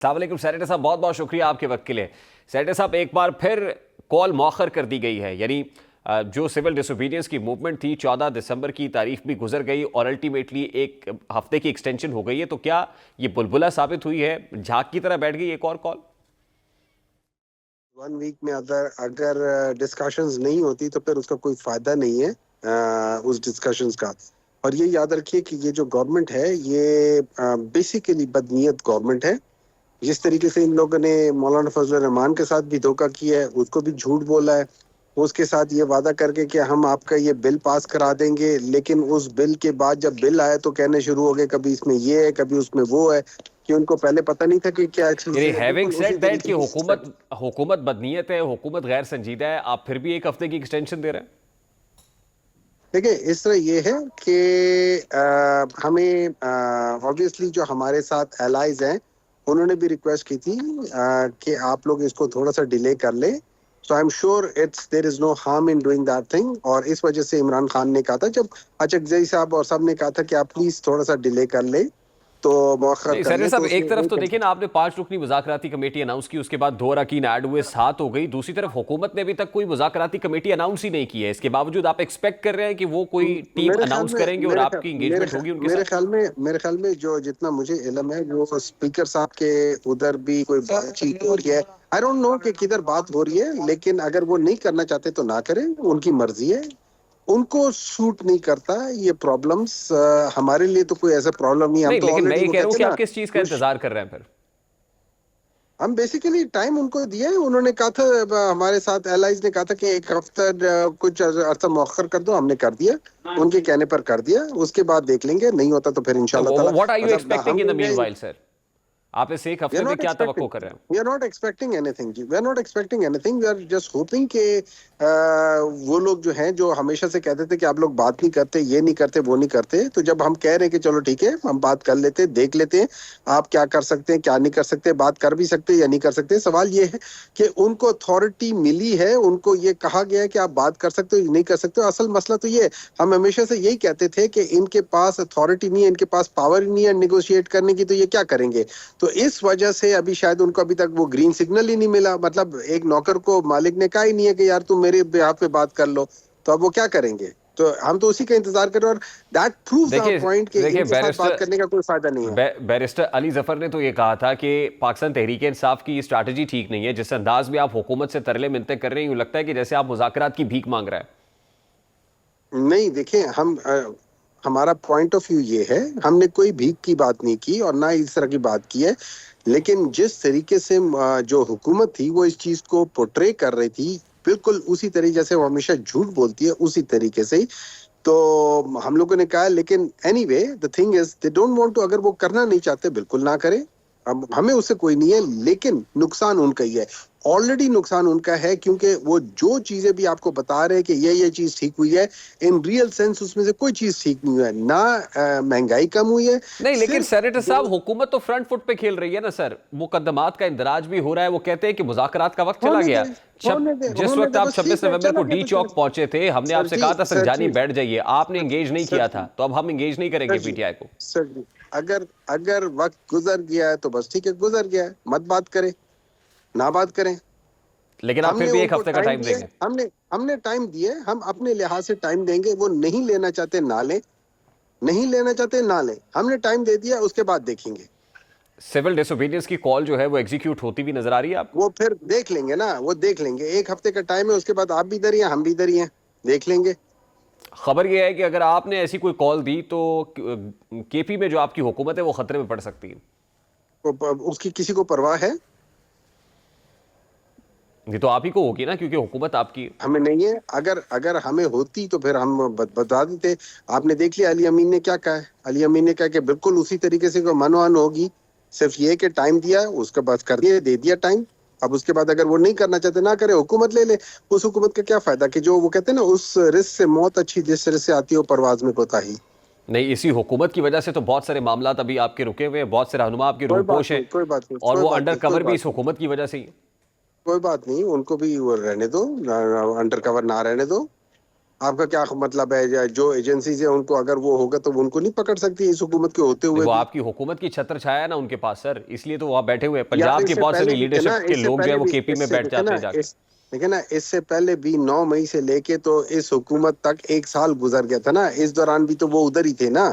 अस्सलाम वालेकुम सेनेटर साहब, बहुत बहुत शुक्रिया आपके वक्त के लिए। सेनेटर साहब, एक बार फिर कॉल मौखर कर दी गई है, यानी जो सिविल डिसोबीडियंस की मूवमेंट थी 14 दिसंबर की तारीख भी गुजर गई और अल्टीमेटली एक हफ्ते की एक्सटेंशन हो गई है। तो क्या ये बुलबुला साबित हुई है, झाग की तरह बैठ गई एक और कॉल? 1 वीक में अगर अगर डिस्कशंस नहीं होती तो फिर उसका कोई फायदा नहीं है उस डिस्कशंस का। और ये याद रखिए कि ये जो गवर्नमेंट है ये बेसिकली बदनीयत गवर्नमेंट है। जिस तरीके से इन लोगों ने मौलाना फजल रहमान के साथ भी धोखा किया है, उसको भी झूठ बोला है, उसके साथ ये वादा करके कि हम आपका ये बिल पास करा देंगे, लेकिन उस बिल के बाद जब बिल आया तो कहने शुरू हो गए कभी इसमें ये है कभी उसमें वो है, कि उनको पहले पता नहीं था कि क्या चीज यानी है। हैविंग बिल्कुल उसी सेड दैट कि तरीके की हुकूमत बदनीयत है, हुकूमत गैर संजीदा है, आप फिर भी एक हफ्ते की एक्सटेंशन दे रहे हैं? देखिए, इस तरह ये है कि हमें ऑब्वियसली जो हमारे साथ एलाइज हैं उन्होंने भी रिक्वेस्ट की थी कि आप लोग इसको थोड़ा सा डिले कर लें। So I am sure it's there is no harm in doing that thing. और इस वजह से इमरान खान ने कहा था, जब अचकजई साहब और सब ने कहा था कि आप प्लीज थोड़ा सा डिले कर लें, तो मौखर नहीं कर सर लें, साहब, तो एक उसने तरफ नहीं तो कर देखिए ना, आपने 5 रुकनी मुज़ाकराती कमेटी अनाउंस की, उसके बाद 2 अरकान ऐड हुए, 7 हो गई। दूसरी तरफ हुकूमत ने अभी तक कोई मुज़ाकराती कमेटी अनाउंस ही नहीं की है। इसके बावजूद आप एक्सपेक्ट कर रहे हैं कि वो कोई टीम मेरे ख्याल अनाउंस में करेंगे और आपकी इंगेजमेंट होगी उनके साथ? मेरे ख्याल में जो जितना मुझे इल्म है वो स्पीकर साहब के उधर भी कोई बातचीत हो रही है। आई डोंट नो कि किधर बात हो रही है, लेकिन अगर वो नहीं करना चाहते तो ना करें, उनकी मर्जी है। उनको सूट नहीं करता ये प्रॉब्लम्स। हमारे लिए तो कोई ऐसा प्रॉब्लम नहीं, हम नहीं, तो लेकिन मैं ऑलरेडी ये वो कह रहा हूं कहते कि हैं आप ना किस चीज का कुछ। इंतजार कर रहे हैं फिर? हम बेसिकली टाइम उनको दिया है, उन्होंने कहा था हमारे साथ एलाइज ने कहा था कि एक हफ्ता कुछ अर्सा मौखर कर दो, हमने कर दिया, उनके कहने पर कर दिया। उसके बाद देख लेंगे, नहीं होता तो फिर इंशाल्लाह ताला व्हाट आर यू मतलब एक्सपेक्टिंग हम इन द देंगे। Meanwhile sir? आप इस एक वी आर हफ्ते में नॉट क्या एक्सपेक्टिंग तवक्को कर रहे हैं? We are not expecting anything जी, we are not expecting anything. We are just hoping कि वो लोग जो हैं, जो हमेशा से कहते थे कि आप लोग बात नहीं करते, ये नहीं करते, वो नहीं करते, तो जब हम कह रहे हैं कि चलो ठीक है हम बात कर लेते हैं, देख लेते हैं आप क्या कर सकते हैं क्या नहीं कर सकते, बात कर भी सकते हैं या नहीं कर सकते। सवाल ये है कि उनको अथॉरिटी मिली है, उनको ये कहा गया है कि आप बात कर सकते हो नहीं कर सकते हो। असल मसला तो ये है, हम हमेशा से यही कहते थे कि इनके पास अथॉरिटी नहीं है, इनके पास पावर नहीं है निगोशिएट करने की, तो ये क्या करेंगे। तो इस वजह से अभी शायद उनको अभी तक वो ग्रीन सिग्नल ही नहीं मिला। मतलब एक नौकर को मालिक ने कहा ही नहीं है कि यार तुम मेरे बेहाफ पे बात कर लो, तो अब वो क्या करेंगे। तो हम तो उसी का इंतजार कर रहे हैं, और दैट प्रूव्स आवर देखिए पॉइंट कि देखिए इनके साथ बात करने का कोई फायदा नहीं है। बैरिस्टर अली जफर ने तो ये कहा था कि पाकिस्तान तहरीक इंसाफ की स्ट्रैटेजी ठीक नहीं है। जिस अंदाज में आप हुकूमत से तरले मिन्नतें कर रहे हैं, यूं लगता है कि जैसे आप मुज़ाकरात की भीख मांग रहा है। नहीं, देखिए, हमारा पॉइंट ऑफ व्यू ये है, हमने कोई भीख की बात नहीं की और ना इस तरह की बात की है। लेकिन जिस तरीके से जो हुकूमत थी वो इस चीज को पोर्ट्रे कर रही थी, बिल्कुल उसी तरीके जैसे वो हमेशा झूठ बोलती है उसी तरीके से ही। तो हम लोगों ने कहा, लेकिन anyway the thing is they don't want to. अगर वो करना नहीं चाहते बिल्कुल ना करें, अब हमें उससे कोई नहीं है, लेकिन नुकसान उनका ही है। ऑलरेडी नुकसान उनका है, क्योंकि वो जो चीजें भी आपको बता रहे हैं कि ये चीज ठीक हुई है, इन रियल सेंस उसमें से कोई चीज ठीक नहीं हुई है ना। महंगाई कम हुई है, नहीं, लेकिन सिर्फ सेनेटर दो। साहब, हुकूमत तो फ्रंट फुट पे खेल रही है ना सर। मुकदमात का इंदराज भी हो रहा है। वो कहते हैं कि मुज़ाकरात का वक्त चला होने गया। दे, होने दे, जिस होने वक्त दे, आप बस 26 ठीक है, नवंबर चला को गया डी तो चला। चौक पहुंचे थे, हमने सर आपसे जी, कहा था सर संगजानी जी, बैठ जाइए, आपने एंगेज नहीं सर किया जी, था, तो अब हम एंगेज नहीं सर करेंगे जी, पीटीआई को। सर जी, अगर अगर वक्त गुजर गया है तो बस ठीक है, गुजर गया है, मत बात करें, ना बात करें। लेकिन आप फिर हमने भी एक उनको हफ्ते का टाइम टाइम दिया, देंगे? हमने टाइम दिए, हम अपने लिहाज से टाइम देंगे। वो नहीं लेना चाहते ना लें, नहीं लेना चाहते ना लें, हमने टाइम दे दिया, उसके बाद देखेंगे। सिविल डिसोबीडियंस की कॉल जो है वो एग्जीक्यूट होती भी नजर आ रही है आपको? वो फिर देख लेंगे ना, वो देख लेंगे। एक हफ्ते का टाइम है, उसके बाद आप भी इधर ही हैं, हम भी इधर ही हैं, देख लेंगे। खबर यह है कि अगर आपने ऐसी कोई कॉल दी तो केपी में जो आपकी हुकूमत है वो खतरे में पड़ सकती है। उसकी किसी को परवाह है? ये तो आप ही को होगी ना, क्योंकि हुकूमत आपकी है। हमें नहीं है। अगर अगर हमें होती तो फिर हम बता देते। आपने देख लिया अली अमीन ने क्या कहा है। अली अमीन ने कहा कि बिल्कुल उसी तरीके से मनोअन होगी, सिर्फ ये कि टाइम दिया, उसके बाद कर दिया, दे दिया टाइम। अब उसके बाद अगर वो नहीं करना चाहते ना करे, हुकूमत ले ले। उस हुकूमत का क्या फायदा कि जो वो कहते हैं ना, उस रिस्क से मौत अच्छी जिस रिस्क से आती है परवाज में कोताही। नहीं, इसी हुकूमत की वजह से तो बहुत सारे मामला अभी आपके रुके हुए हैं, बहुत से रहनुमा आपके कोई बात रूपोश हैं, नहीं, कोई बात नहीं, और कोई वो बात अंडर नहीं, कोई कवर भी बात इस नहीं, हुकूमत की वजह से ही है। कोई बात नहीं, उनको भी वो रहने दो, अंडर कवर ना रहने दो। आपका क्या मतलब है? जो एजेंसीज है उनको अगर वो होगा तो वो उनको नहीं पकड़ सकती इस हुकूमत के होते हुए वो भी? आपकी हुकूमत की छत्र छाया है ना उनके पास सर, इसलिए तो वहां बैठे हुए हैं। यार पंजाब की इससे बहुत पहले सारी भी थे ना, लीडरशिप के इससे लोग जो है पहले वो भी केपी में इससे बैठ देखे जाते ना हैं जाके। देखे ना, इससे पहले भी 9 मई से लेके तो इस हुकूमत तक 1 साल गुजर गया था ना, इस दौरान भी तो वो उधर ही थे ना।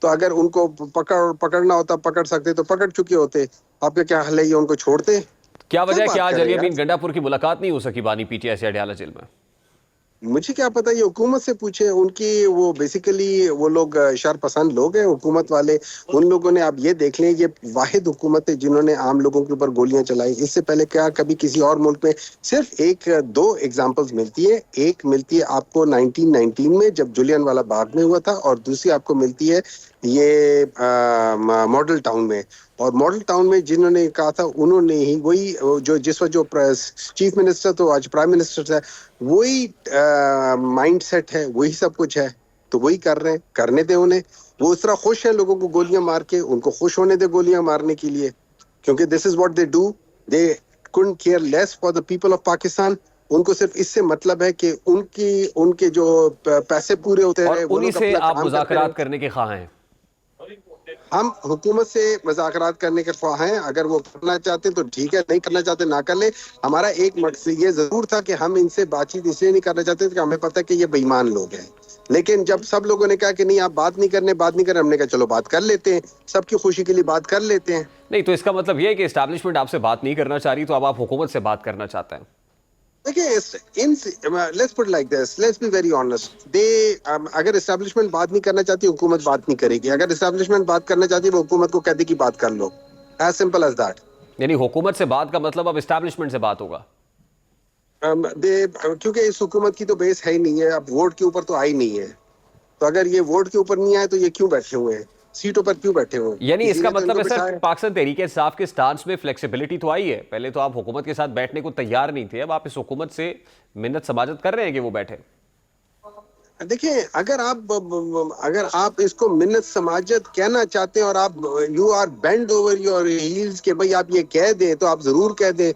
तो अगर उनको पकड़ना होता पकड़ सकते तो पकड़ चुके होते। आपके क्या हाल है, ये उनको छोड़ते? क्या क्या वजह है कि बात आज कर रहे अली हैं यार? अमीन गंडापुर की मुलाकात नहीं हो सकी बानी पीटीआई से अडयाला जेल में? मुझे क्या पता, ये हुकूमत से पूछे। उनकी वो बेसिकली वो लोग शर पसंद लोग हैं हुकूमत वाले। उन लोगों ने, आप ये देख लें, ये वाहिद हुकूमत है जिन्होंने आम लोगों के ऊपर गोलियां चलाई। इससे पहले क्या कभी किसी और मुल्क में? सिर्फ एक दो एग्जांपल्स मिलती है। एक मिलती है आपको 1919 में जब जुलियन वाला बाग में हुआ था, और दूसरी आपको मिलती है ये मॉडल टाउन में। और मॉडल टाउन में जिन्होंने कहा था उन्होंने ही वही जो जिस वक्त जो चीफ मिनिस्टर तो आज प्राइम मिनिस्टर है, वही माइंड सेट है, वही सब कुछ है। तो वही कर रहे हैं, करने दे उन्हें। वो उस तरह खुश है लोगों को गोलियां मार के, उनको खुश होने दे गोलियां मारने के लिए, क्योंकि this is what they do. They couldn't care less for the people of Pakistan. उनको सिर्फ इससे मतलब है कि उनके जो पैसे पूरे होते और रहे, वो उन्हीं लोग से अपना आप काम करते रहे। मुज़ाकरात करने के ख्वाह हैं? हम हुकूमत से मुज़ाकरात करने के ख्वाह हैं। अगर वो करना चाहते तो ठीक है, नहीं करना चाहते ना कर ले। हमारा एक मकसद ये जरूर था कि हम इनसे बातचीत इसलिए नहीं करना चाहते थे कि हमें पता है कि ये बेईमान लोग हैं। लेकिन जब सब लोगों ने कहा कि नहीं आप बात नहीं करने, हमने कहा चलो बात कर लेते हैं, सबकी खुशी के लिए बात कर लेते हैं। नहीं तो इसका मतलब ये है कि एस्टैब्लिशमेंट आपसे बात नहीं करना चाह रही, तो अब आप हुकूमत से बात करना चाहते हैं? देखिए, let's put like this, let's be very honest. दे अगर एस्टैब्लिशमेंट बात नहीं करना चाहती, हुकूमत बात नहीं करेगी। अगर एस्टैब्लिशमेंट बात करना चाहती है, वो हुकूमत को कह दे कि बात कर लो। As simple as that. यानी हुकूमत से बात का मतलब अब एस्टैब्लिशमेंट से बात होगा? क्योंकि इस हुकूमत की तो बेस है ही नहीं है, अब वोट के ऊपर तो आई नहीं है। तो अगर ये वोट के ऊपर नहीं आए तो ये क्यों बैठे हुए हैं, सीटों पर क्यों बैठे हुए हैं? यानी किसी इसका ने तो मतलब इनको है सर, बिठाया। पाकिस्तान तहरीक इंसाफ के स्टांस में फ्लेक्सिबिलिटी तो आई है। पहले तो आप हुकूमत के साथ बैठने को तैयार नहीं थे, अब आप इस हुकूमत से मिन्नत समाजत कर रहे हैं कि वो बैठे। देखिए, अगर आप इसको मिन्नत समाजत कहना चाहते हैं और आप you are bend over your heels के भाई आप ये कह दें, तो आप जरूर कह दें।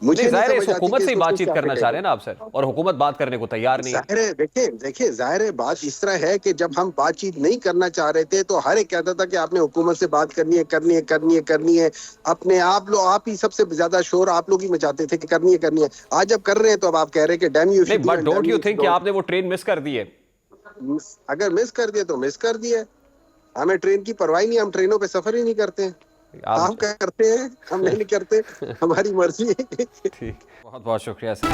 मुझे नहीं, नहीं जाहिर है इस समझ आती हुकूमत कि से ही इसको बातचीत क्या करना चाह कहें। रहे हैं ना आप सर, और हुकूमत बात करने को तैयार नहीं है। जाहिर है, देखिए जाहिर है, बात इस तरह है कि जब हम बातचीत नहीं करना चाह रहे थे तो हर एक कहता था कि आपने हुकूमत से बात करनी है। अपने आप ही सबसे ज्यादा शोर आप लोग ही मचाते थे कि करनी है। आज जब कर रहे हैं तो अब आप कह रहे हैं कि डैम यू नहीं, should do but and don't damn you you think कि डोंट। आपने वो ट्रेन मिस कर दी है? अगर मिस कर दिया तो मिस कर दिया। हमें ट्रेन की परवाह नहीं, हम ट्रेनों पे सफर ही नहीं करते हैं। आप क्या करते हैं, हम नहीं करते, हमारी मर्जी है। ठीक, बहुत बहुत शुक्रिया सर।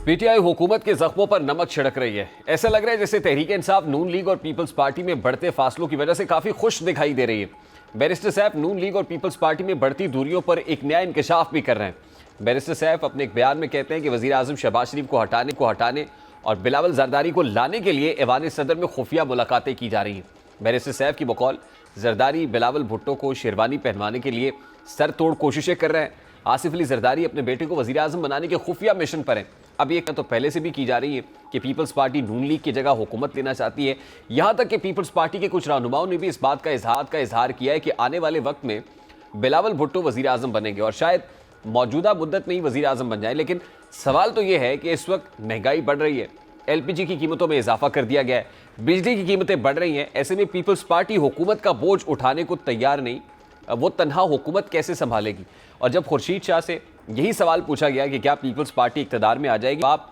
पीटीआई हुकूमत के जख्मों पर नमक छिड़क रही है। ऐसा लग रहा है जैसे तहरीक इंसाफ, नून लीग और पीपल्स पार्टी में बढ़ते फासलों की वजह से काफी खुश दिखाई दे रही है। बैरिस्टर सैफ नून लीग और पीपल्स पार्टी में बढ़ती दूरियों पर एक नया इंकशाफ भी कर रहे हैं। बैरिस्टर सैफ अपने एक बयान में कहते हैं कि वजीर आजम शहबाज शरीफ को हटाने और बिलावल जरदारी को लाने के लिए ऐवान सदर में खुफिया मुलाकातें की जा रही हैं। बैरिस्टर सैफ की बकौल जरदारी बिलावल भुट्टो को शेरवानी पहनवाने के लिए सर तोड़ कोशिशें कर रहे हैं। आसिफ अली जरदारी अपने बेटे को वजीर आजम बनाने के खुफिया मिशन पर हैं। अब ये तो पहले से भी की जा रही है कि पीपल्स पार्टी नून लीग की जगह हुकूमत लेना चाहती है। यहाँ तक कि पीपल्स पार्टी के कुछ रहनुमाओं ने भी इस बात का इजहार किया है कि आने वाले वक्त में बिलावल भुट्टो वजीर आजम बनेंगे और शायद मौजूदा मुद्दत में ही वजीर आजम बन जाए। लेकिन सवाल तो यह है कि इस वक्त महंगाई बढ़ रही है, एलपीजी की कीमतों में इजाफा कर दिया गया है, बिजली की कीमतें बढ़ रही हैं। ऐसे में पीपल्स पार्टी हुकूमत का बोझ उठाने को तैयार नहीं। वो तन्हा हुकूमत कैसे संभालेगी? और जब खुर्शीद शाह से यही सवाल पूछा गया कि क्या पीपल्स पार्टी इक़्तिदार में आ जाएगी, आप